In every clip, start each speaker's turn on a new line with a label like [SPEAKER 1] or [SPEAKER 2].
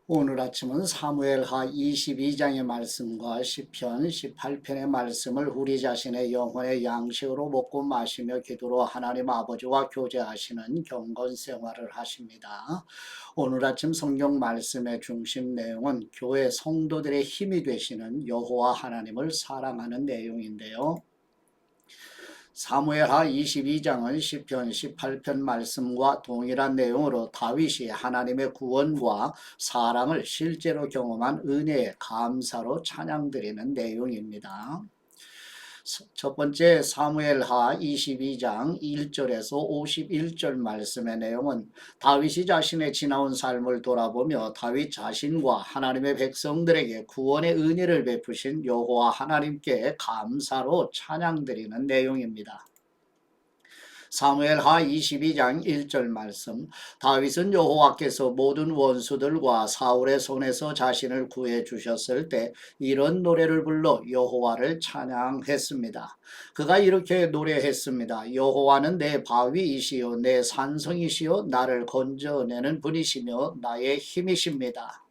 [SPEAKER 1] 오늘 아침은 사무엘하 22장의 말씀과 시편 18편의 말씀을 우리 자신의 영혼의 양식으로 먹고 마시며 기도로 하나님 아버지와 교제하시는 경건 생활을 하십니다. 오늘 아침 성경 말씀의 중심 내용은 교회 성도들의 힘이 되시는 여호와 하나님을 사랑하는 내용인데요. 사무엘하 22장은 시편 18편 말씀과 동일한 내용으로 다윗이 하나님의 구원과 사랑을 실제로 경험한 은혜의 감사로 찬양드리는 내용입니다. 첫 번째 사무엘하 22장 1절에서 51절 말씀의 내용은 다윗이 자신의 지나온 삶을 돌아보며 다윗 자신과 하나님의 백성들에게 구원의 은혜를 베푸신 여호와 하나님께 감사로 찬양드리는 내용입니다. 사무엘하 22장 1절 말씀, 다윗은 여호와께서 모든 원수들과 사울의 손에서 자신을 구해 주셨을 때 이런 노래를 불러 여호와를 찬양했습니다. 그가 이렇게 노래했습니다. 여호와는 내 바위이시요 내 산성이시요 나를 건져내는 분이시며 나의 힘이십니다.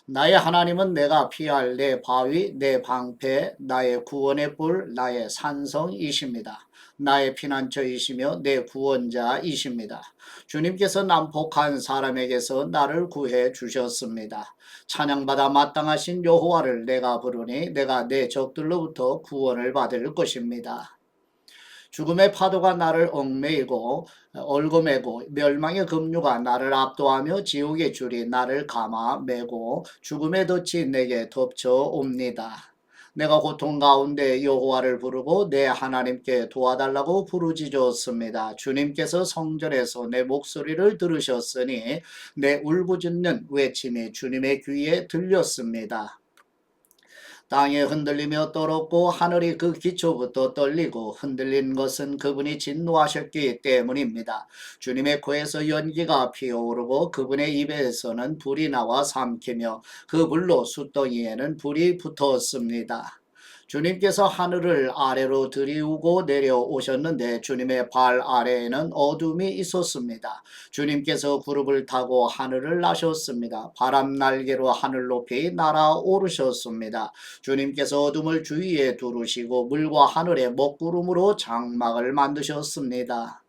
[SPEAKER 1] 나의 하나님은 내가 피할 내 바위, 내 방패, 나의 구원의 뿔, 나의 산성이십니다. 나의 피난처이시며 내 구원자이십니다. 주님께서 난폭한 사람에게서 나를 구해 주셨습니다. 찬양받아 마땅하신 여호와를 내가 부르니 내가 내 적들로부터 구원을 받을 것입니다. 죽음의 파도가 나를 얽매이고 얽어매고 멸망의 급류가 나를 압도하며 지옥의 줄이 나를 감아매고 죽음의 덫이 내게 덮쳐옵니다. 내가 고통 가운데 여호와를 부르고 내 하나님께 도와달라고 부르짖었습니다. 주님께서 성전에서 내 목소리를 들으셨으니 내 울부짖는 외침이 주님의 귀에 들렸습니다. 땅이 흔들리며 떨었고 하늘이 그 기초부터 떨리고 흔들린 것은 그분이 진노하셨기 때문입니다. 주님의 코에서 연기가 피어오르고 그분의 입에서는 불이 나와 삼키며 그 불로 숫덩이에는 불이 붙었습니다. 주님께서 하늘을 아래로 들이우고 내려오셨는데 주님의 발 아래에는 어둠이 있었습니다. 주님께서 구름을 타고 하늘을 나셨습니다. 바람 날개로 하늘 높이 날아오르셨습니다. 주님께서 어둠을 주위에 두르시고 물과 하늘의 먹구름으로 장막을 만드셨습니다.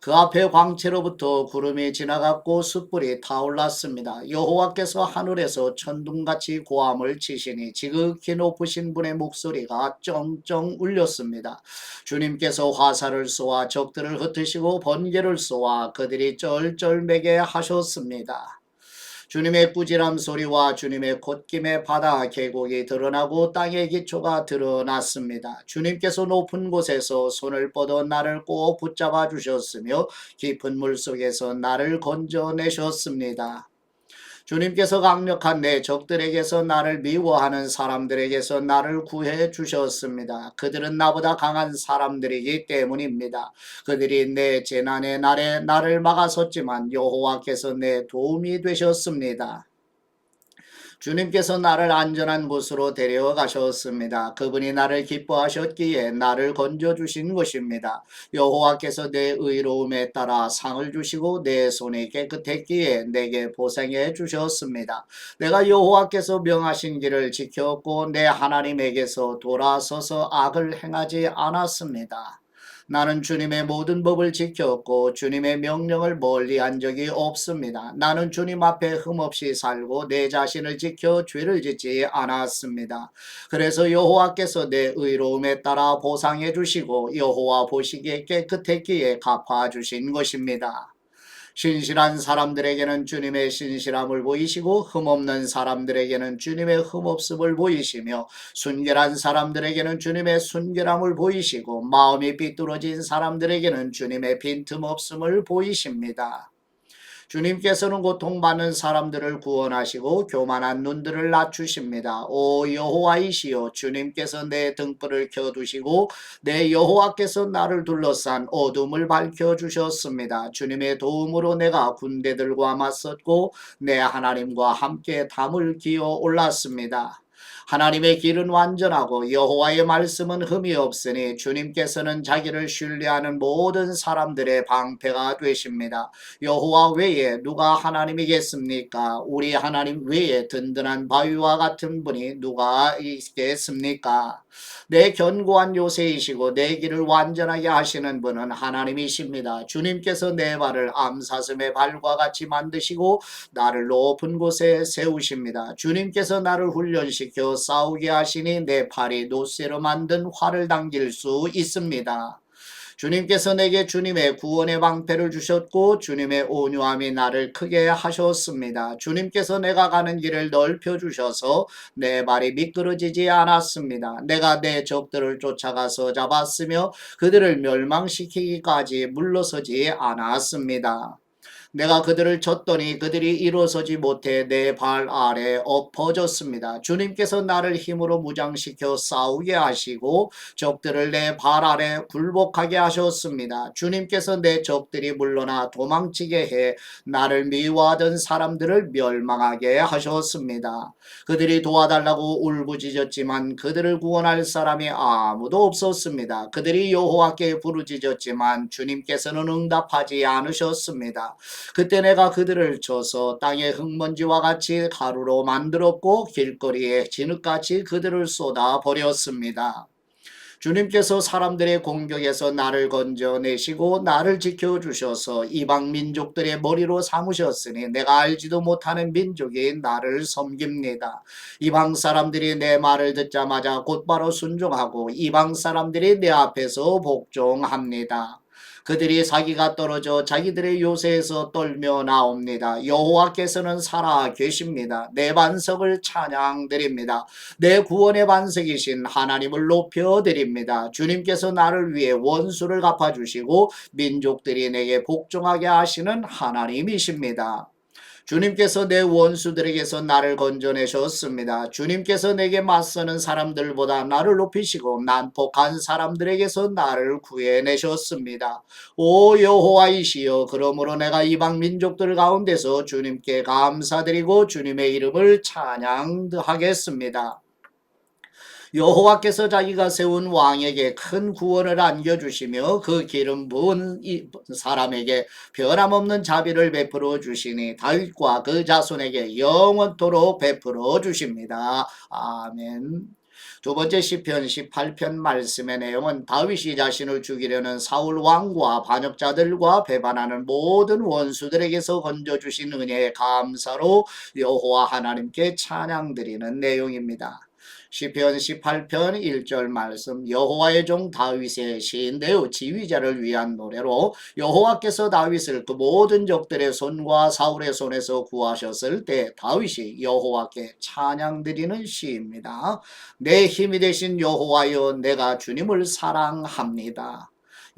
[SPEAKER 1] 그 앞에 광채로부터 구름이 지나갔고 숯불이 타올랐습니다. 여호와께서 하늘에서 천둥같이 고함을 치시니 지극히 높으신 분의 목소리가 쩡쩡 울렸습니다. 주님께서 화살을 쏘아 적들을 흩으시고 번개를 쏘아 그들이 쩔쩔매게 하셨습니다. 주님의 꾸지람 소리와 주님의 콧김에 바다 계곡이 드러나고 땅의 기초가 드러났습니다. 주님께서 높은 곳에서 손을 뻗어 나를 꼭 붙잡아 주셨으며 깊은 물속에서 나를 건져내셨습니다. 주님께서 강력한 내 적들에게서 나를 미워하는 사람들에게서 나를 구해 주셨습니다. 그들은 나보다 강한 사람들이기 때문입니다. 그들이 내 재난의 날에 나를 막아섰지만 여호와께서 내 도움이 되셨습니다. 주님께서 나를 안전한 곳으로 데려가셨습니다. 그분이 나를 기뻐하셨기에 나를 건져주신 것입니다. 여호와께서 내 의로움에 따라 상을 주시고 내 손이 깨끗했기에 내게 보상해 주셨습니다. 내가 여호와께서 명하신 길을 지켰고 내 하나님에게서 돌아서서 악을 행하지 않았습니다. 나는 주님의 모든 법을 지켰고 주님의 명령을 멀리한 적이 없습니다. 나는 주님 앞에 흠없이 살고 내 자신을 지켜 죄를 짓지 않았습니다. 그래서 여호와께서 내 의로움에 따라 보상해 주시고 여호와 보시기에 깨끗했기에 갚아 주신 것입니다. 신실한 사람들에게는 주님의 신실함을 보이시고 흠없는 사람들에게는 주님의 흠없음을 보이시며 순결한 사람들에게는 주님의 순결함을 보이시고 마음이 삐뚤어진 사람들에게는 주님의 빈틈없음을 보이십니다. 주님께서는 고통받는 사람들을 구원하시고 교만한 눈들을 낮추십니다. 오 여호와이시여, 주님께서 내 등불을 켜두시고 내 여호와께서 나를 둘러싼 어둠을 밝혀주셨습니다. 주님의 도움으로 내가 군대들과 맞섰고 내 하나님과 함께 담을 기어 올랐습니다. 하나님의 길은 완전하고 여호와의 말씀은 흠이 없으니 주님께서는 자기를 신뢰하는 모든 사람들의 방패가 되십니다. 여호와 외에 누가 하나님이겠습니까? 우리 하나님 외에 든든한 바위와 같은 분이 누가 있겠습니까? 내 견고한 요새이시고 내 길을 완전하게 하시는 분은 하나님이십니다. 주님께서 내 발을 암사슴의 발과 같이 만드시고 나를 높은 곳에 세우십니다. 주님께서 나를 훈련시켜 싸우게 하시니 내 팔이 노쇠로 만든 활을 당길 수 있습니다. 주님께서 내게 주님의 구원의 방패를 주셨고 주님의 온유함이 나를 크게 하셨습니다. 주님께서 내가 가는 길을 넓혀 주셔서 내 발이 미끄러지지 않았습니다. 내가 내 적들을 쫓아가서 잡았으며 그들을 멸망시키기까지 물러서지 않았습니다. 내가 그들을 쳤더니 그들이 일어서지 못해 내 발 아래 엎어졌습니다. 주님께서 나를 힘으로 무장시켜 싸우게 하시고 적들을 내 발 아래 굴복하게 하셨습니다. 주님께서 내 적들이 물러나 도망치게 해 나를 미워하던 사람들을 멸망하게 하셨습니다. 그들이 도와달라고 울부짖었지만 그들을 구원할 사람이 아무도 없었습니다. 그들이 여호와께 부르짖었지만 주님께서는 응답하지 않으셨습니다. 그때 내가 그들을 쳐서 땅의 흙먼지와 같이 가루로 만들었고 길거리에 진흙같이 그들을 쏟아 버렸습니다. 주님께서 사람들의 공격에서 나를 건져내시고 나를 지켜주셔서 이방 민족들의 머리로 삼으셨으니 내가 알지도 못하는 민족이 나를 섬깁니다. 이방 사람들이 내 말을 듣자마자 곧바로 순종하고 이방 사람들이 내 앞에서 복종합니다. 그들이 사기가 떨어져 자기들의 요새에서 떨며 나옵니다. 여호와께서는 살아 계십니다. 내 반석을 찬양드립니다. 내 구원의 반석이신 하나님을 높여드립니다. 주님께서 나를 위해 원수를 갚아주시고 민족들이 내게 복종하게 하시는 하나님이십니다. 주님께서 내 원수들에게서 나를 건져내셨습니다. 주님께서 내게 맞서는 사람들보다 나를 높이시고 난폭한 사람들에게서 나를 구해내셨습니다. 오 여호와이시여, 그러므로 내가 이방 민족들 가운데서 주님께 감사드리고 주님의 이름을 찬양하겠습니다. 여호와께서 자기가 세운 왕에게 큰 구원을 안겨주시며 그 기름 부은 사람에게 변함없는 자비를 베풀어 주시니 다윗과 그 자손에게 영원토록 베풀어 주십니다. 아멘. 두 번째 시편 18편 말씀의 내용은 다윗이 자신을 죽이려는 사울 왕과 반역자들과 배반하는 모든 원수들에게서 건져주신 은혜에 감사로 여호와 하나님께 찬양드리는 내용입니다. 시편 18편 1절 말씀, 여호와의 종 다윗의 시인되어 지휘자를 위한 노래로 여호와께서 다윗을 그 모든 적들의 손과 사울의 손에서 구하셨을 때 다윗이 여호와께 찬양드리는 시입니다. 내 힘이 되신 여호와여, 내가 주님을 사랑합니다.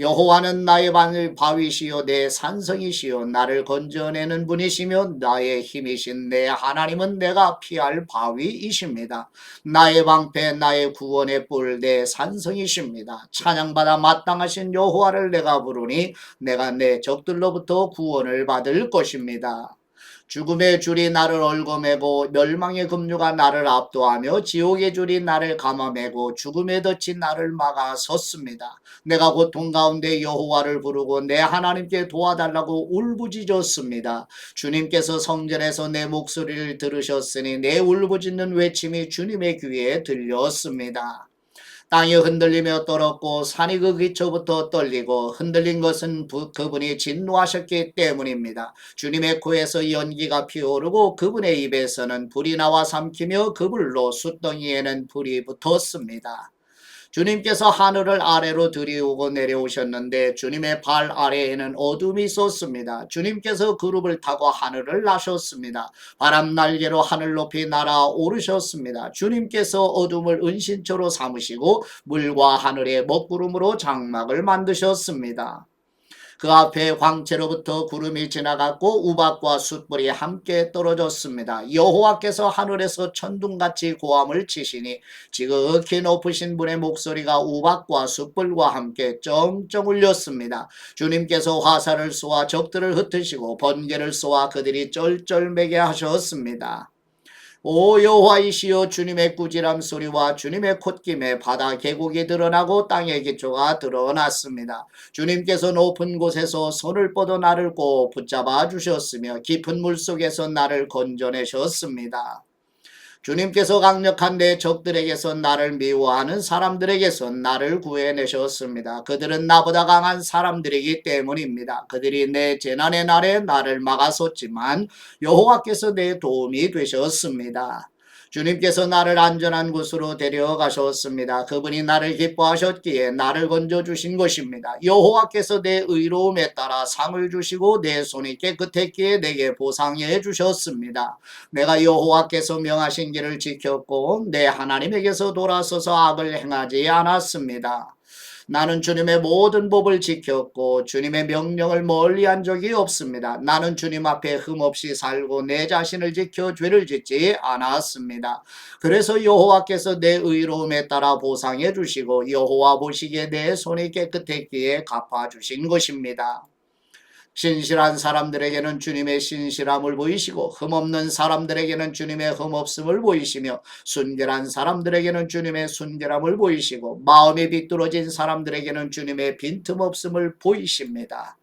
[SPEAKER 1] 여호와는 나의 바위시요 내 산성이시요 나를 건져내는 분이시며 나의 힘이신 내 하나님은 내가 피할 바위이십니다. 나의 방패 나의 구원의 뿔 내 산성이십니다. 찬양받아 마땅하신 여호와를 내가 부르니 내가 내 적들로부터 구원을 받을 것입니다. 죽음의 줄이 나를 얽어매고 멸망의 급류가 나를 압도하며 지옥의 줄이 나를 감아매고 죽음의 덫이 나를 막아 섰습니다. 내가 고통 가운데 여호와를 부르고 내 하나님께 도와달라고 울부짖었습니다. 주님께서 성전에서 내 목소리를 들으셨으니 내 울부짖는 외침이 주님의 귀에 들렸습니다. 땅이 흔들리며 떨었고 산이 그 기초부터 떨리고 흔들린 것은 그분이 진노하셨기 때문입니다. 주님의 코에서 연기가 피오르고 그분의 입에서는 불이 나와 삼키며 그 불로 숫덩이에는 불이 붙었습니다. 주님께서 하늘을 아래로 들이오고 내려오셨는데 주님의 발 아래에는 어둠이 있었습니다. 주님께서 그룹을 타고 하늘을 나셨습니다. 바람 날개로 하늘 높이 날아오르셨습니다. 주님께서 어둠을 은신처로 삼으시고 물과 하늘의 먹구름으로 장막을 만드셨습니다. 그 앞에 광채로부터 구름이 지나갔고 우박과 숯불이 함께 떨어졌습니다. 여호와께서 하늘에서 천둥같이 고함을 치시니 지극히 높으신 분의 목소리가 우박과 숯불과 함께 쩡쩡 울렸습니다. 주님께서 화살을 쏘아 적들을 흩으시고 번개를 쏘아 그들이 쩔쩔매게 하셨습니다. 오 여호와이시여 주님의 꾸지람 소리와 주님의 콧김에 바다 계곡이 드러나고 땅의 기초가 드러났습니다. 주님께서 높은 곳에서 손을 뻗어 나를 꼭 붙잡아 주셨으며 깊은 물속에서 나를 건져내셨습니다. 주님께서 강력한 내 적들에게서 나를 미워하는 사람들에게서 나를 구해내셨습니다. 그들은 나보다 강한 사람들이기 때문입니다. 그들이 내 재난의 날에 나를 막아섰지만 여호와께서 내 도움이 되셨습니다. 주님께서 나를 안전한 곳으로 데려가셨습니다. 그분이 나를 기뻐하셨기에 나를 건져주신 것입니다. 여호와께서 내 의로움에 따라 상을 주시고 내 손이 깨끗했기에 내게 보상해 주셨습니다. 내가 여호와께서 명하신 길을 지켰고 내 하나님에게서 돌아서서 악을 행하지 않았습니다. 나는 주님의 모든 법을 지켰고 주님의 명령을 멀리한 적이 없습니다. 나는 주님 앞에 흠없이 살고 내 자신을 지켜 죄를 짓지 않았습니다. 그래서 여호와께서 내 의로움에 따라 보상해 주시고 여호와 보시기에 내 손이 깨끗했기에 갚아주신 것입니다. 신실한 사람들에게는 주님의 신실함을 보이시고 흠없는 사람들에게는 주님의 흠없음을 보이시며 순결한 사람들에게는 주님의 순결함을 보이시고 마음이 비뚤어진 사람들에게는 주님의 빈틈없음을 보이십니다.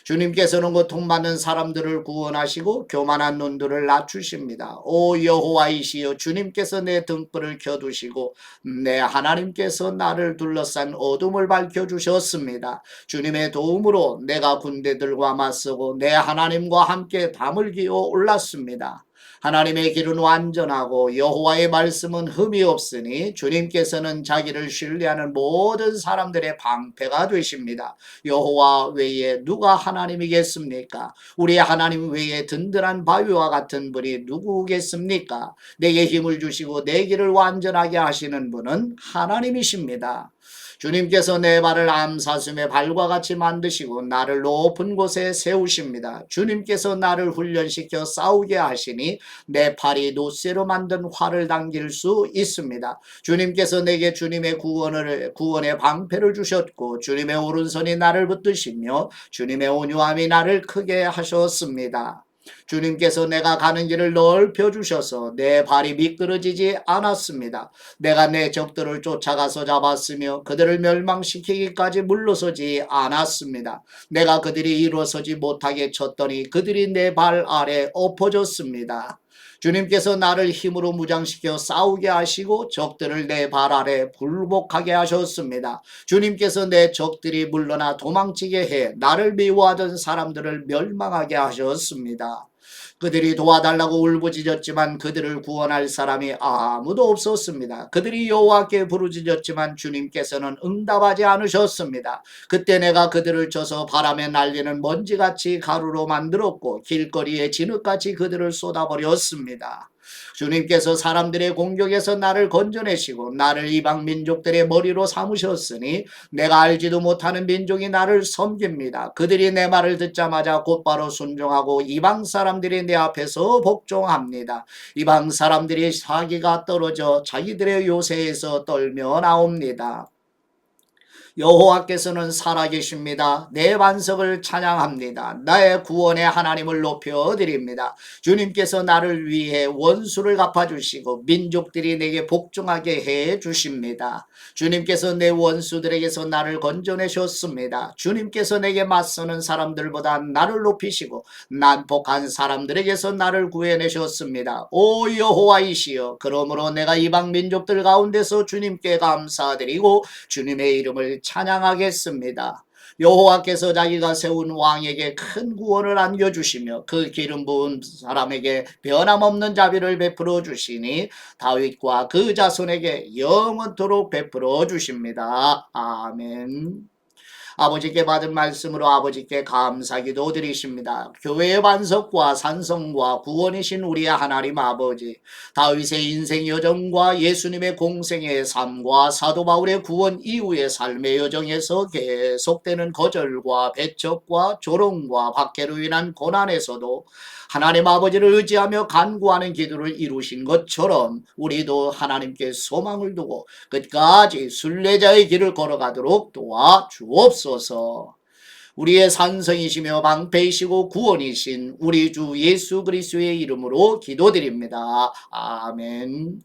[SPEAKER 1] 주님께서는 고통받는 사람들을 구원하시고 교만한 눈들을 낮추십니다. 오 여호와이시여 주님께서 내 등불을 켜두시고 내 하나님께서 나를 둘러싼 어둠을 밝혀주셨습니다. 주님의 도움으로 내가 군대들과 맞서고 내 하나님과 함께 담을 기어 올랐습니다. 하나님의 길은 완전하고 여호와의 말씀은 흠이 없으니 주님께서는 자기를 신뢰하는 모든 사람들의 방패가 되십니다. 여호와 외에 누가 하나님이겠습니까? 우리 하나님 외에 든든한 바위와 같은 분이 누구겠습니까? 내게 힘을 주시고 내 길을 완전하게 하시는 분은 하나님이십니다. 주님께서 내 발을 암사슴의 발과 같이 만드시고 나를 높은 곳에 세우십니다. 주님께서 나를 훈련시켜 싸우게 하시니 내 팔이 노쇠로 만든 활을 당길 수 있습니다. 주님께서 내게 주님의 구원의 방패를 주셨고 주님의 오른손이 나를 붙드시며 주님의 온유함이 나를 크게 하셨습니다. 주님께서 내가 가는 길을 넓혀 주셔서 내 발이 미끄러지지 않았습니다. 내가 내 적들을 쫓아가서 잡았으며 그들을 멸망시키기까지 물러서지 않았습니다. 내가 그들이 일어서지 못하게 쳤더니 그들이 내 발 아래 엎어졌습니다. 주님께서 나를 힘으로 무장시켜 싸우게 하시고 적들을 내 발 아래 굴복하게 하셨습니다. 주님께서 내 적들이 물러나 도망치게 해 나를 미워하던 사람들을 멸망하게 하셨습니다. 그들이 도와달라고 울부짖었지만 그들을 구원할 사람이 아무도 없었습니다. 그들이 여호와께 부르짖었지만 주님께서는 응답하지 않으셨습니다. 그때 내가 그들을 쳐서 바람에 날리는 먼지같이 가루로 만들었고 길거리에 진흙같이 그들을 쏟아버렸습니다. 주님께서 사람들의 공격에서 나를 건져내시고 나를 이방 민족들의 머리로 삼으셨으니 내가 알지도 못하는 민족이 나를 섬깁니다. 그들이 내 말을 듣자마자 곧바로 순종하고 이방 사람들이 내 앞에서 복종합니다. 이방 사람들이 사기가 떨어져 자기들의 요새에서 떨며 나옵니다. 여호와께서는 살아계십니다. 내 반석을 찬양합니다. 나의 구원의 하나님을 높여드립니다. 주님께서 나를 위해 원수를 갚아주시고 민족들이 내게 복종하게 해주십니다. 주님께서 내 원수들에게서 나를 건져내셨습니다. 주님께서 내게 맞서는 사람들보다 나를 높이시고 난폭한 사람들에게서 나를 구해내셨습니다. 오 여호와이시여 그러므로 내가 이방 민족들 가운데서 주님께 감사드리고 주님의 이름을 찬양하겠습니다. 여호와께서 자기가 세운 왕에게 큰 구원을 안겨주시며 그 기름 부은 사람에게 변함없는 자비를 베풀어 주시니 다윗과 그 자손에게 영원토록 베풀어 주십니다. 아멘. 아버지께 받은 말씀으로 아버지께 감사기도 드리십니다. 교회의 반석과 산성과 구원이신 우리의 하나님 아버지, 다윗의 인생 여정과 예수님의 공생의 삶과 사도 바울의 구원 이후의 삶의 여정에서 계속되는 거절과 배척과 조롱과 박해로 인한 고난에서도 하나님 아버지를 의지하며 간구하는 기도를 이루신 것처럼 우리도 하나님께 소망을 두고 끝까지 순례자의 길을 걸어가도록 도와주옵소서. 우리의 산성이시며 방패이시고 구원이신 우리 주 예수 그리스도의 이름으로 기도드립니다. 아멘.